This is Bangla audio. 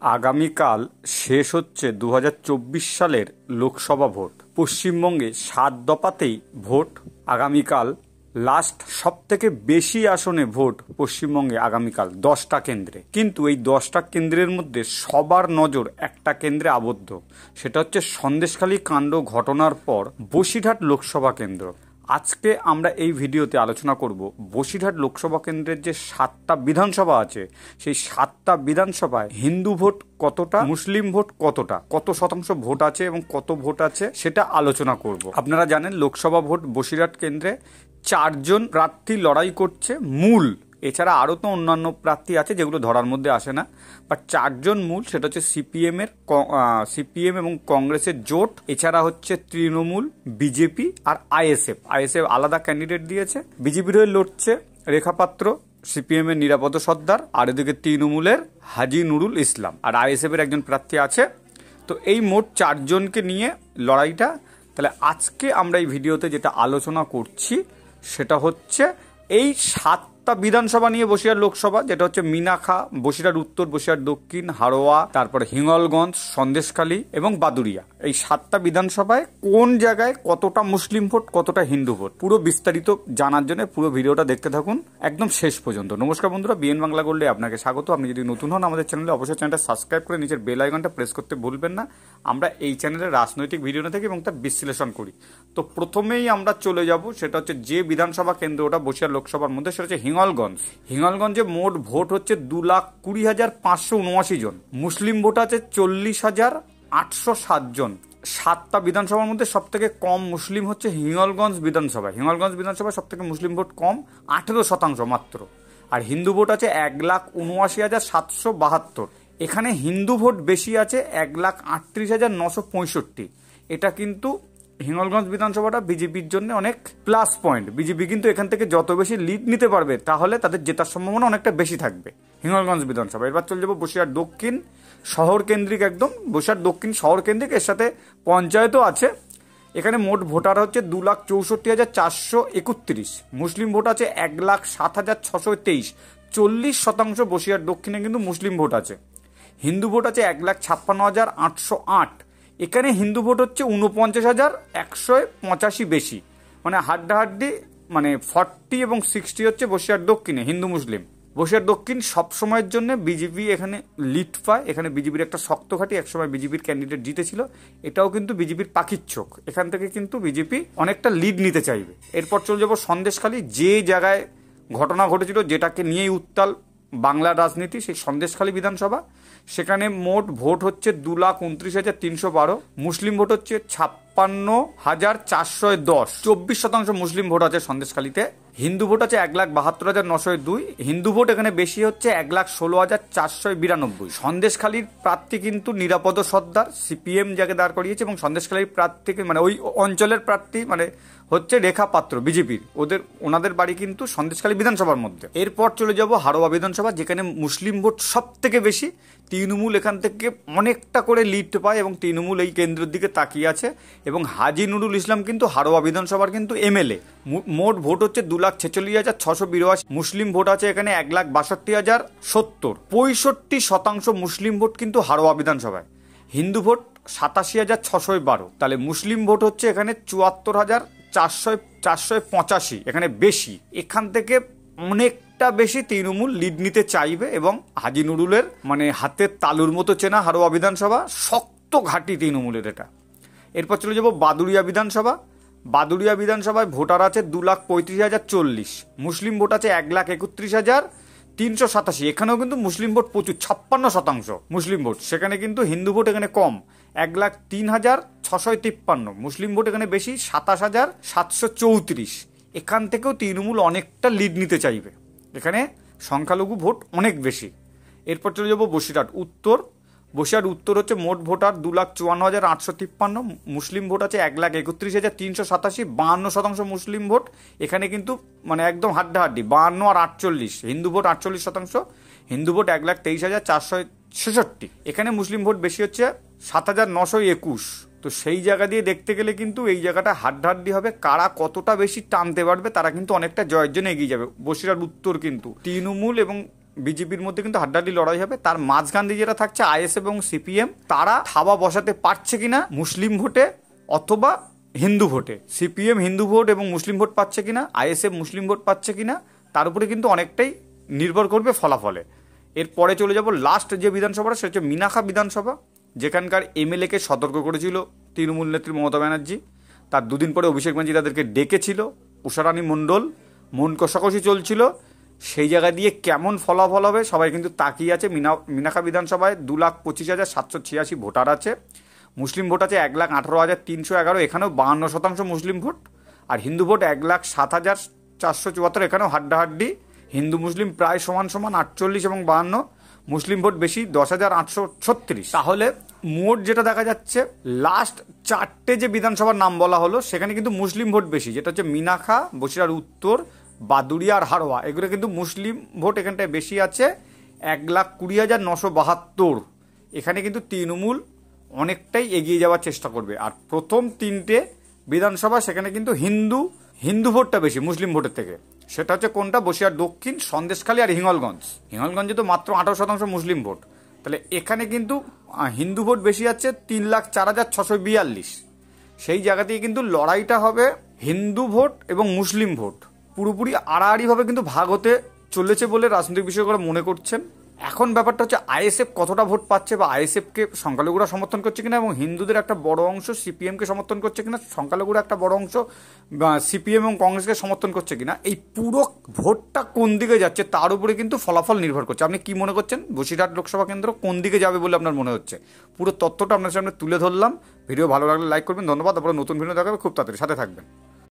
আগামীকাল শেষ হচ্ছে 2024 সালের লোকসভা ভোট। পশ্চিমবঙ্গে 7 দফাতেই ভোট। আগামীকাল লাস্ট সবথেকে বেশি আসনে ভোট পশ্চিমবঙ্গে আগামীকাল 10টা কেন্দ্রে। কিন্তু এই 10টা কেন্দ্রের মধ্যে সবার নজর একটা কেন্দ্রে আবদ্ধ, সেটা হচ্ছে সন্দেশখালী কাণ্ড ঘটনার পর বসিরহাট লোকসভা কেন্দ্র। আজকে আমরা এই ভিডিওতে আলোচনা করব বসিরহাট লোকসভা কেন্দ্রের যে 7টা বিধানসভা আছে, সেই 7টা বিধানসভায় হিন্দু ভোট কতটা, মুসলিম ভোট কতটা, কত শতাংশ ভোট আছে এবং কত ভোট আছে সেটা আলোচনা করব। আপনারা জানেন লোকসভা ভোট বসিরহাট কেন্দ্রে 4 জন প্রার্থী লড়াই করছে মূল। এছাড়া আরও তো অন্যান্য প্রার্থী আছে যেগুলো ধরার মধ্যে আসে না, বাট 4 জন মূল। সেটা হচ্ছে সিপিএম এবং কংগ্রেসের জোট, এছাড়া হচ্ছে তৃণমূল, বিজেপি আর আইএসএফ আলাদা ক্যান্ডিডেট দিয়েছে। বিজেপির হয়ে লড়ছে রেখা পাত্র, সিপিএম এর নিরাপদ সর্দার, আর এদিকে তৃণমূলের হাজি নুরুল ইসলাম, আর আইএসএফ এর একজন প্রার্থী আছে। তো এই মোট 4 জনকে নিয়ে লড়াইটা। তাহলে আজকে আমরা এই ভিডিওতে যেটা আলোচনা করছি সেটা হচ্ছে এই 7টা বিধানসভা নিয়ে বসিরহাট লোকসভা, যেটা হচ্ছে মিনাখা, বসিরহাট উত্তর, বসিরহাট দক্ষিণ, হাড়োয়া, তারপরে হিঙ্গলগঞ্জ, সন্দেশখালী এবং বাদুড়িয়া। এই 7টা বিধানসভায় কোন জায়গায় কতটা মুসলিম ভোট, কতটা হিন্দু ভোট, পুরো বিস্তারিত জানার জন্য পুরো ভিডিওটা দেখতে থাকুন একদম শেষ পর্যন্ত। নমস্কার বন্ধুরা, বিএন বাংলা গোল্ডে আপনাকে স্বাগত। আপনি যদি নতুন হন আমাদের চ্যানেলে অবশ্যই চ্যানেলটা সাবস্ক্রাইব করে নিচের বেল আইকনটা প্রেস করতে ভুলবেন না। আমরা এই চ্যানেলে রাজনৈতিক ভিডিও না থাকি এবং তার বিশ্লেষণ করি। তো প্রথমেই আমরা চলে যাব, সেটা হচ্ছে যে বিধানসভা কেন্দ্র ওটা বসিরহাট লোকসভার মধ্যে, সেটা হচ্ছে হিঙ্গলগঞ্জে মোট ভোট হচ্ছে 2,20,579 জন। মুসলিম ভোট আছে 40,807 জন। 7টা বিধানসভার মধ্যে সব থেকে কম মুসলিম হচ্ছে হিঙ্গলগঞ্জ বিধানসভায় সব থেকে মুসলিম ভোট কম, 18% মাত্র। আর হিন্দু ভোট আছে 1,79,772। এখানে হিন্দু ভোট বেশি আছে 1,38,965। এটা কিন্তু হিঙ্গলগঞ্জ বিধানসভাটা বিজেপির জন্য অনেক প্লাস পয়েন্ট। বিজেপি কিন্তু এখান থেকে যত বেশি লিড নিতে পারবে তাহলে তাদের জেতার সম্ভাবনা অনেকটা বেশি থাকবে হিঙ্গলগঞ্জ বিধানসভা। এবার চলে যাবো বসিরহাট দক্ষিণ, শহর কেন্দ্রিক একদম। বসিরহাট দক্ষিণ শহর কেন্দ্রিক, এর সাথে পঞ্চায়েতও আছে। এখানে মোট ভোটার হচ্ছে 2,64,431। মুসলিম ভোট আছে 1,07,623। 40% বসিরহাট দক্ষিণে কিন্তু মুসলিম ভোট আছে। হিন্দু ভোট আছে 1,56,808। এখানে হিন্দু ভোট হচ্ছে 49,185 বেশি, মানে হাড্ডাহাড্ডি, মানে 40 এবং 60 হচ্ছে বসিরহাট দক্ষিণে হিন্দু মুসলিম। বসিরহাট দক্ষিণ সবসময়ের জন্য বিজেপি এখানে লিড পায়। এখানে বিজেপির একটা শক্ত ঘাঁটি, একসময় বিজেপির ক্যান্ডিডেট জিতেছিল। এটাও কিন্তু বিজেপির পাখির চোখ, এখান থেকে কিন্তু বিজেপি অনেকটা লিড নিতে চাইবে। এরপর চলে যাবো সন্দেশখালী, যে জায়গায় ঘটনা ঘটেছিল, যেটাকে নিয়েই উত্তাল বাংলার রাজনীতি, সেই সন্দেশখালী বিধানসভা। সেখানে মোট ভোট হচ্ছে 2,29,312। মুসলিম ভোট হচ্ছে 56,410। 24% মুসলিম ভোট আছে সন্দেশখালীতে। হিন্দু ভোট আছে 1,72,902। হিন্দু ভোট এখানে বেশি হচ্ছে 1,16,492। সন্দেশখালীর প্রার্থী কিন্তু নিরাপদ সর্দার, সিপিএম যাকে দাঁড় করিয়েছে, এবং সন্দেশখালীর প্রার্থীকে মানে ওই অঞ্চলের প্রার্থী মানে হচ্ছে রেখা পাত্র, বিজেপির। ওনাদের বাড়ি কিন্তু সন্দেশখালী বিধানসভার মধ্যে। এরপর চলে যাব হাড়োয়া বিধানসভা, যেখানে মুসলিম ভোট সব থেকে বেশি। তৃণমূল এখান থেকে অনেকটা করে লিড পায় এবং তৃণমূল এই কেন্দ্রের দিকে তাকিয়ে আছে। এবং হাজি নুরুল ইসলাম কিন্তু হাড়োয়া বিধানসভার কিন্তু এমএলএ। মোট ভোট হচ্ছে 2,46,682। মুসলিম ভোট আছে এখানে 1,62,070। 65% মুসলিম ভোট কিন্তু হাড়োয়া বিধানসভায়। হিন্দু ভোট 87,612। তাহলে মুসলিম ভোট হচ্ছে এখানে 74,485, এখানে বেশি। এখান থেকে অনেকটা বেশি তৃণমূল লিড নিতে চাইবে এবং হাজি নুরুলের মানে হাতের তালুর মতো চেনা হাড়োয়া বিধানসভা, শক্ত ঘাঁটি তৃণমূলের এটা। এরপর চলে যাব বাদুড়িয়া বিধানসভায় ভোটার আছে 2,35,040। মুসলিম ভোট আছে 1,31,387। এখানেও কিন্তু মুসলিম ভোট প্রচুর, 56% মুসলিম ভোট। সেখানে কিন্তু হিন্দু ভোট এখানে কম, 1,03,653। মুসলিম ভোট এখানে বেশি, 27,734। এখান থেকেও তৃণমূল অনেকটা লিড নিতে চাইবে, এখানে সংখ্যালঘু ভোট অনেক বেশি। এরপর চলে যাবো বসিরহাট উত্তর হচ্ছে মোট ভোটার 2,54,853। মুসলিম ভোট আছে 1,31,387। 52% মুসলিম ভোট। এখানে কিন্তু মানে একদম হাড্ডাহাড্ডি, 52 আর 48। হিন্দু ভোট 48%। হিন্দু ভোট 1,23,466। এখানে মুসলিম ভোট বেশি হচ্ছে 7,921। তো সেই জায়গা দিয়ে দেখতে গেলে কিন্তু এই জায়গাটা হাড্ডাহাড্ডি হবে, কারা কতটা বেশি টানতে পারবে, তারা কিন্তু অনেকটা জয়ের জন্য এগিয়ে যাবে। বসিরহাট উত্তর কিন্তু তৃণমূল এবং বিজেপির মধ্যে কিন্তু হাড্ডাহাড্ডি লড়াই হবে। তার মাঝখান দিয়ে যেটা থাকছে আইএসএফ এবং সিপিএম, তারা থাবা বসাতে পারছে কিনা মুসলিম ভোটে অথবা হিন্দু ভোটে। সিপিএম হিন্দু ভোট এবং মুসলিম ভোট পাচ্ছে কিনা, আইএসএফ মুসলিম ভোট পাচ্ছে কিনা, তার উপরে কিন্তু অনেকটাই নির্ভর করবে ফলাফলে। এরপরে চলে যাব লাস্ট যে বিধানসভাটা, সেটা হচ্ছে মিনাখা বিধানসভা, যেখানকার এমএলএকে সতর্ক করেছিল তৃণমূল নেত্রী মমতা ব্যানার্জি। তার দুদিন পরে অভিষেক ব্যানার্জি তাদেরকে ডেকেছিল, উষারানী মণ্ডল, মন কষাকষি চলছিল। সেই জায়গা দিয়ে কেমন ফলাফল হবে সবাই কিন্তু তাকিয়ে আছে। মিনাখা বিধানসভায় 2,25,786 ভোটার আছে। মুসলিম ভোট আছে 1,18,311, এখানেও 52% মুসলিম ভোট। আর হিন্দু ভোট 1,07,474, এখানেও হাড্ডাহাড্ডি হিন্দু মুসলিম প্রায় সমান সমান, 48 এবং 52। মুসলিম ভোট বেশি 10,836। তাহলে মোট যেটা দেখা যাচ্ছে, লাস্ট 4টে যে বিধানসভার নাম বলা হলো সেখানে কিন্তু মুসলিম ভোট বেশি, যেটা হচ্ছে মিনাখা, বসিরহাট উত্তর, বাদুড়িয়া আর হাড়োয়া, এগুলো কিন্তু মুসলিম ভোট এখানটায় বেশি আছে 1,20,972। এখানে কিন্তু তৃণমূল অনেকটাই এগিয়ে যাওয়ার চেষ্টা করবে। আর প্রথম 3টে বিধানসভা সেখানে কিন্তু হিন্দু ভোটটা বেশি মুসলিম ভোটের থেকে। সেটা হচ্ছে কোনটা? বসিরহাট দক্ষিণ, সন্দেশখালী আর হিঙ্গলগঞ্জ। হিঙ্গলগঞ্জে তো মাত্র 18% মুসলিম ভোট। তাহলে এখানে কিন্তু হিন্দু ভোট বেশি আছে 3,04,642। সেই জায়গা থেকে কিন্তু লড়াইটা হবে হিন্দু ভোট এবং মুসলিম ভোট পুরোপুরি আড়াআড়িভাবে কিন্তু ভাগ হতে চলেছে বলে রাজনৈতিক বিশেষজ্ঞরা মনে করছেন। এখন ব্যাপারটা হচ্ছে আইএসএফ কতটা ভোট পাচ্ছে, বা আইএসএফকে সংখ্যালঘুরা সমর্থন করছে কিনা, এবং হিন্দুদের একটা বড় অংশ সিপিএমকে সমর্থন করছে কিনা, সংখ্যালঘুরা একটা বড় অংশ সিপিএম এবং কংগ্রেসকে সমর্থন করছে কিনা, এই পুরো ভোটটা কোন দিকে যাচ্ছে তার উপরে কিন্তু ফলাফল নির্ভর করছে। আপনি কি মনে করছেন বসিরহাট লোকসভা কেন্দ্র কোন দিকে যাবে বলে আপনার মনে হচ্ছে? পুরো তথ্যটা আপনার সামনে তুলে ধরলাম। ভিডিও ভালো লাগলে লাইক করবেন, ধন্যবাদ। তারপরে নতুন ভিডিও দেখাবে খুব তাড়াতাড়ি, সাথে থাকবেন।